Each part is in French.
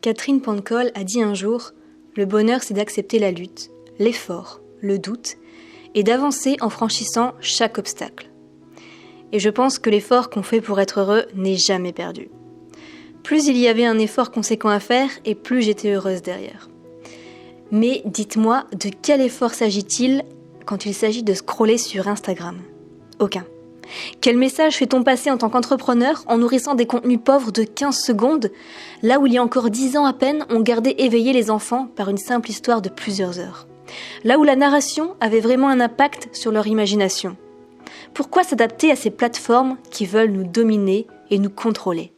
Catherine Pancol a dit un jour « Le bonheur, c'est d'accepter la lutte, l'effort, le doute, et d'avancer en franchissant chaque obstacle. » Et je pense que l'effort qu'on fait pour être heureux n'est jamais perdu. Plus il y avait un effort conséquent à faire, et plus j'étais heureuse derrière. Mais dites-moi, de quel effort s'agit-il quand il s'agit de scroller sur Instagram ? Aucun. Quel message fait-on passer en tant qu'entrepreneur en nourrissant des contenus pauvres de 15 secondes, là où il y a encore 10 ans à peine, on gardait éveillés les enfants par une simple histoire de plusieurs heures. Là où la narration avait vraiment un impact sur leur imagination. Pourquoi s'adapter à ces plateformes qui veulent nous dominer et nous contrôler ?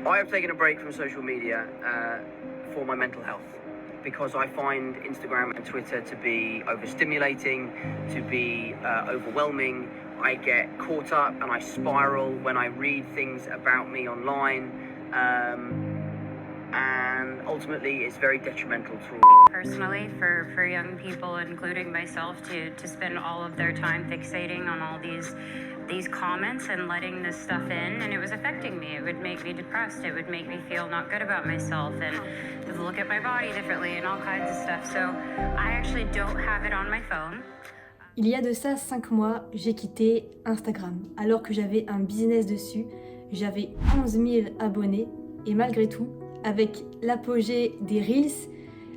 I have taken a break from social media for my mental health because I find Instagram and Twitter to be overstimulating, to be overwhelming. I get caught up and I spiral when I read things about me online, and ultimately it's very detrimental to all. Personally, for young people, including myself, to spend all of their time fixating on all these comments and letting this stuff in, and it was affecting me. It would make me depressed. It would make me feel not good about myself and look at my body differently and all kinds of stuff. So I actually don't have it on my phone. Il y a de ça 5 mois, j'ai quitté Instagram, alors que j'avais un business dessus. J'avais 11 000 abonnés, et malgré tout, avec l'apogée des Reels,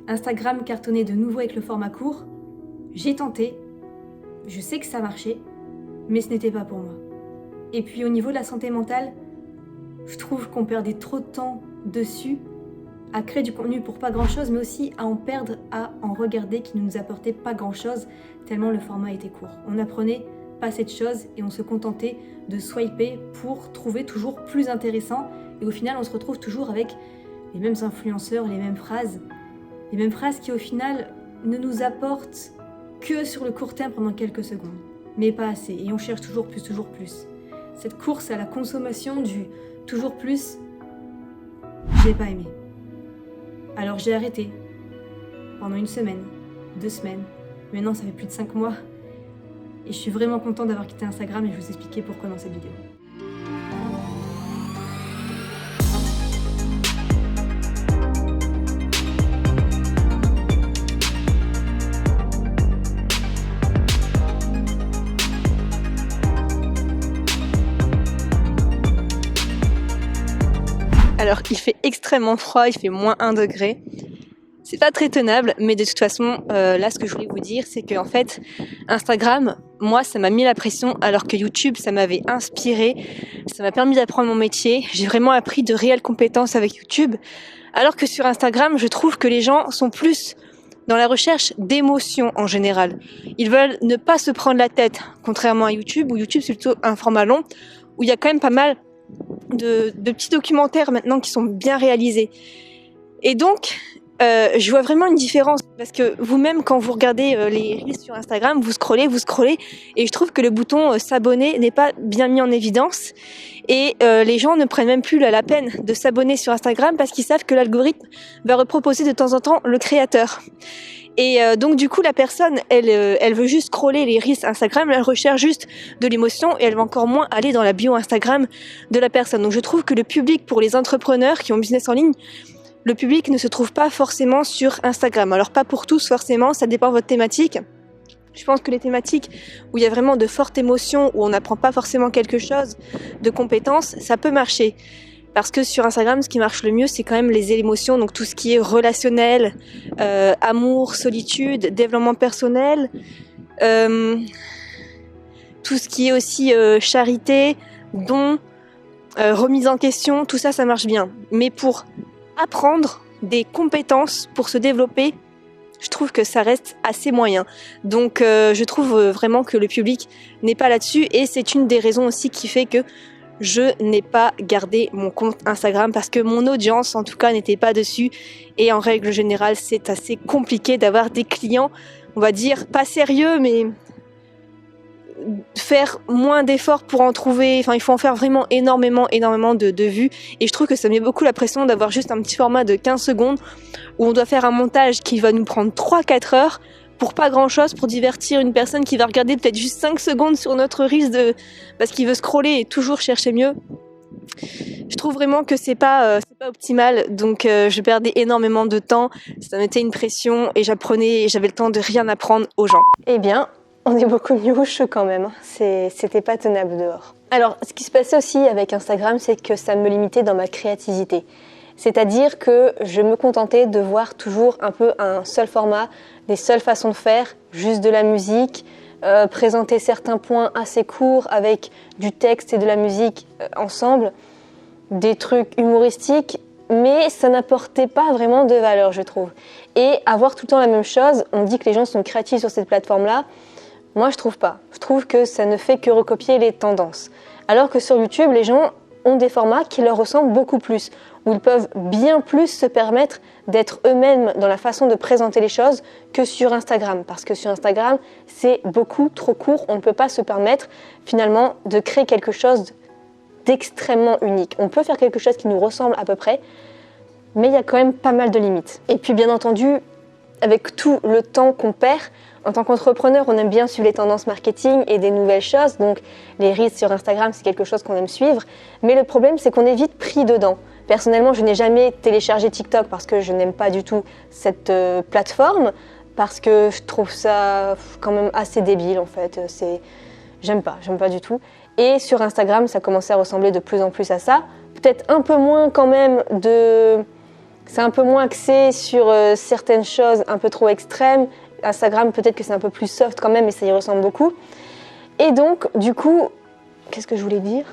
Instagram cartonnait de nouveau avec le format court. J'ai tenté, je sais que ça marchait, mais ce n'était pas pour moi. Et puis au niveau de la santé mentale, je trouve qu'on perdait trop de temps dessus, à créer du contenu pour pas grand chose, mais aussi à en perdre, à en regarder qui ne nous apportait pas grand chose, tellement le format était court. On apprenait pas cette chose et on se contentait de swiper pour trouver toujours plus intéressant, et au final on se retrouve toujours avec les mêmes influenceurs, les mêmes phrases qui au final ne nous apportent que sur le court terme pendant quelques secondes, mais pas assez, et on cherche toujours plus. Cette course à la consommation du toujours plus, je l'ai pas aimé. Alors j'ai arrêté, pendant 1 semaine, 2 semaines, maintenant ça fait plus de 5 mois, et je suis vraiment contente d'avoir quitté Instagram, et je vais vous expliquer pourquoi dans cette vidéo. Alors il fait extrêmement froid, il fait moins 1 degré. C'est pas très tenable, mais de toute façon, là ce que je voulais vous dire, c'est qu'en fait, Instagram, moi ça m'a mis la pression, alors que YouTube, ça m'avait inspiré, ça m'a permis d'apprendre mon métier, j'ai vraiment appris de réelles compétences avec YouTube, alors que sur Instagram, je trouve que les gens sont plus dans la recherche d'émotions en général. Ils veulent ne pas se prendre la tête, contrairement à YouTube, où YouTube c'est plutôt un format long, où il y a quand même pas mal de petits documentaires maintenant qui sont bien réalisés. Et donc, je vois vraiment une différence, parce que vous-même, quand vous regardez les reels sur Instagram, vous scrollez, et je trouve que le bouton s'abonner n'est pas bien mis en évidence, et les gens ne prennent même plus la peine de s'abonner sur Instagram parce qu'ils savent que l'algorithme va reproposer de temps en temps le créateur. Et donc du coup la personne, elle veut juste scroller les reels Instagram, elle recherche juste de l'émotion, et elle va encore moins aller dans la bio Instagram de la personne. Donc je trouve que le public, pour les entrepreneurs qui ont business en ligne, le public ne se trouve pas forcément sur Instagram. Alors pas pour tous forcément, ça dépend de votre thématique. Je pense que les thématiques où il y a vraiment de fortes émotions, où on n'apprend pas forcément quelque chose de compétences, ça peut marcher. Parce que sur Instagram, ce qui marche le mieux, c'est quand même les émotions, donc tout ce qui est relationnel, amour, solitude, développement personnel, tout ce qui est aussi charité, don, remise en question, tout ça, ça marche bien. Mais pour apprendre des compétences, pour se développer, je trouve que ça reste assez moyen. Donc je trouve vraiment que le public n'est pas là-dessus, et c'est une des raisons aussi qui fait que je n'ai pas gardé mon compte Instagram, parce que mon audience en tout cas n'était pas dessus, et en règle générale c'est assez compliqué d'avoir des clients, on va dire pas sérieux, mais faire moins d'efforts pour en trouver, enfin il faut en faire vraiment énormément de vues, et je trouve que ça met beaucoup la pression d'avoir juste un petit format de 15 secondes où on doit faire un montage qui va nous prendre 3-4 heures pour pas grand chose, pour divertir une personne qui va regarder peut-être juste 5 secondes sur notre reel parce qu'il veut scroller et toujours chercher mieux. Je trouve vraiment que c'est pas optimal, donc je perdais énormément de temps, ça mettait une pression et j'apprenais et j'avais le temps de rien apprendre aux gens. Eh bien, on est beaucoup mieux au chaud quand même, c'était pas tenable dehors. Alors, ce qui se passait aussi avec Instagram, c'est que ça me limitait dans ma créativité. C'est-à-dire que je me contentais de voir toujours un peu un seul format, des seules façons de faire, juste de la musique, présenter certains points assez courts avec du texte et de la musique ensemble, des trucs humoristiques, mais ça n'apportait pas vraiment de valeur, je trouve. Et avoir tout le temps la même chose, on dit que les gens sont créatifs sur cette plateforme-là, moi je trouve pas. Je trouve que ça ne fait que recopier les tendances. Alors que sur YouTube, les gens ont des formats qui leur ressemblent beaucoup plus, où ils peuvent bien plus se permettre d'être eux-mêmes dans la façon de présenter les choses que sur Instagram. Parce que sur Instagram, c'est beaucoup trop court, on ne peut pas se permettre finalement de créer quelque chose d'extrêmement unique. On peut faire quelque chose qui nous ressemble à peu près, mais il y a quand même pas mal de limites. Et puis bien entendu, avec tout le temps qu'on perd, en tant qu'entrepreneur, on aime bien suivre les tendances marketing et des nouvelles choses, donc les reels sur Instagram, c'est quelque chose qu'on aime suivre, mais le problème, c'est qu'on est vite pris dedans. Personnellement, je n'ai jamais téléchargé TikTok parce que je n'aime pas du tout cette plateforme, parce que je trouve ça quand même assez débile en fait, j'aime pas du tout. Et sur Instagram, ça commençait à ressembler de plus en plus à ça, peut-être un peu moins quand même c'est un peu moins axé sur certaines choses un peu trop extrêmes. Instagram, peut-être que c'est un peu plus soft quand même, mais ça y ressemble beaucoup. Et donc, du coup, qu'est-ce que je voulais dire ?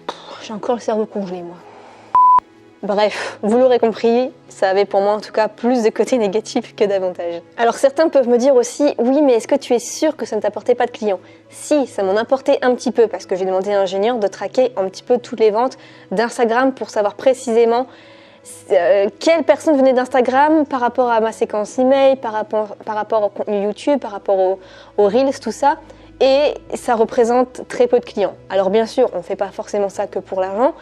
J'ai encore le cerveau congelé, moi. Bref, vous l'aurez compris, ça avait pour moi en tout cas plus de côtés négatifs que d'avantages. Alors certains peuvent me dire aussi, oui, mais est-ce que tu es sûr que ça ne t'apportait pas de clients ? Si, ça m'en apportait un petit peu, parce que j'ai demandé à un ingénieur de traquer un petit peu toutes les ventes d'Instagram pour savoir précisément quelle personne venait d'Instagram par rapport à ma séquence email, par rapport au contenu YouTube, par rapport aux Reels, tout ça. Et ça représente très peu de clients. Alors bien sûr, on ne fait pas forcément ça que pour l'argent,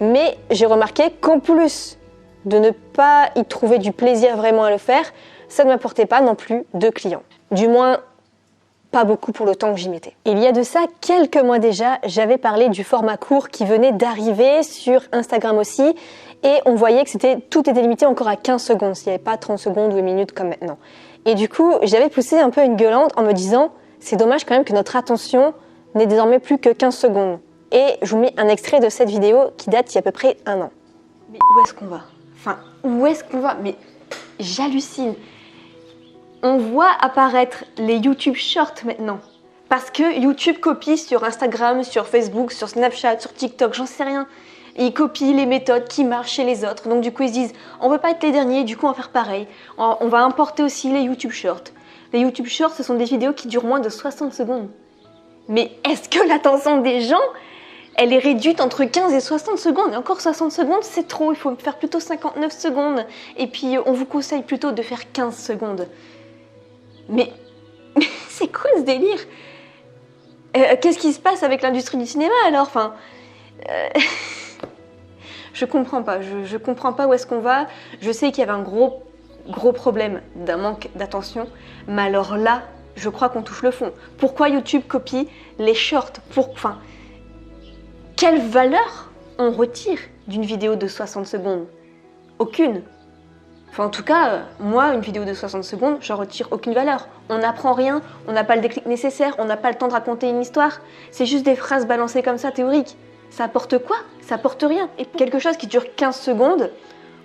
mais j'ai remarqué qu'en plus de ne pas y trouver du plaisir vraiment à le faire, ça ne m'apportait pas non plus de clients. Du moins, pas beaucoup pour le temps que j'y mettais. Il y a de ça quelques mois déjà, j'avais parlé du format court qui venait d'arriver sur Instagram aussi, et on voyait que tout était limité encore à 15 secondes, s'il n'y avait pas 30 secondes ou une minute comme maintenant. Et du coup, j'avais poussé un peu une gueulante en me disant « c'est dommage quand même que notre attention n'ait désormais plus que 15 secondes ». Et je vous mets un extrait de cette vidéo qui date il y a à peu près 1 an. Mais où est-ce qu'on va ? Enfin, où est-ce qu'on va ? Mais j'hallucine. On voit apparaître les YouTube Shorts maintenant. Parce que YouTube copie sur Instagram, sur Facebook, sur Snapchat, sur TikTok, j'en sais rien. Ils copient les méthodes qui marchent chez les autres. Donc du coup, ils se disent, on ne veut pas être les derniers, du coup, on va faire pareil. On va importer aussi les YouTube Shorts. Les YouTube Shorts, ce sont des vidéos qui durent moins de 60 secondes. Mais est-ce que l'attention des gens, elle est réduite entre 15 et 60 secondes. Et encore 60 secondes, c'est trop. Il faut faire plutôt 59 secondes. Et puis, on vous conseille plutôt de faire 15 secondes. Mais c'est quoi ce délire ? Qu'est-ce qui se passe avec l'industrie du cinéma alors ? Enfin, je comprends pas. Je comprends pas où est-ce qu'on va. Je sais qu'il y avait un gros problème d'un manque d'attention. Mais alors là, je crois qu'on touche le fond. Pourquoi YouTube copie les shorts ? Enfin, quelle valeur on retire d'une vidéo de 60 secondes ? Aucune. Enfin, en tout cas, moi, une vidéo de 60 secondes, j'en retire aucune valeur. On n'apprend rien, on n'a pas le déclic nécessaire, on n'a pas le temps de raconter une histoire. C'est juste des phrases balancées comme ça, théoriques. Ça apporte quoi ? Ça apporte rien. Et quelque chose qui dure 15 secondes,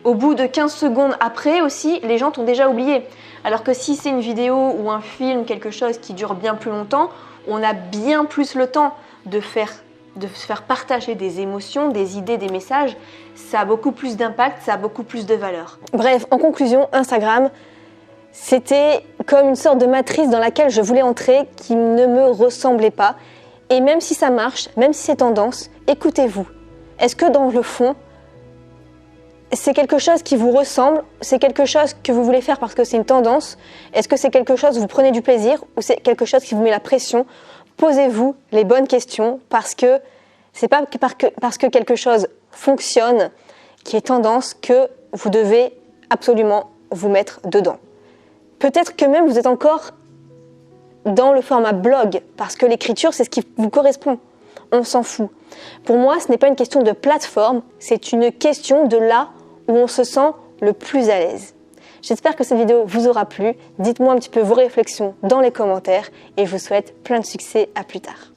au bout de 15 secondes après aussi, les gens t'ont déjà oublié. Alors que si c'est une vidéo ou un film, quelque chose qui dure bien plus longtemps, on a bien plus le temps de se faire partager des émotions, des idées, des messages. Ça a beaucoup plus d'impact, ça a beaucoup plus de valeur. Bref, en conclusion, Instagram, c'était comme une sorte de matrice dans laquelle je voulais entrer qui ne me ressemblait pas. Et même si ça marche, même si c'est tendance, écoutez-vous. Est-ce que dans le fond, c'est quelque chose qui vous ressemble ? C'est quelque chose que vous voulez faire parce que c'est une tendance ? Est-ce que c'est quelque chose où vous prenez du plaisir ou c'est quelque chose qui vous met la pression ? Posez-vous les bonnes questions parce que c'est pas parce que quelque chose fonctionne, qui est tendance, que vous devez absolument vous mettre dedans. Peut-être que même vous êtes encore dans le format blog parce que l'écriture, c'est ce qui vous correspond. on s'en fout. Pour moi, ce n'est pas une question de plateforme, c'est une question de là où on se sent le plus à l'aise. J'espère que cette vidéo vous aura plu. Dites-moi un petit peu vos réflexions dans les commentaires et je vous souhaite plein de succès. À plus tard.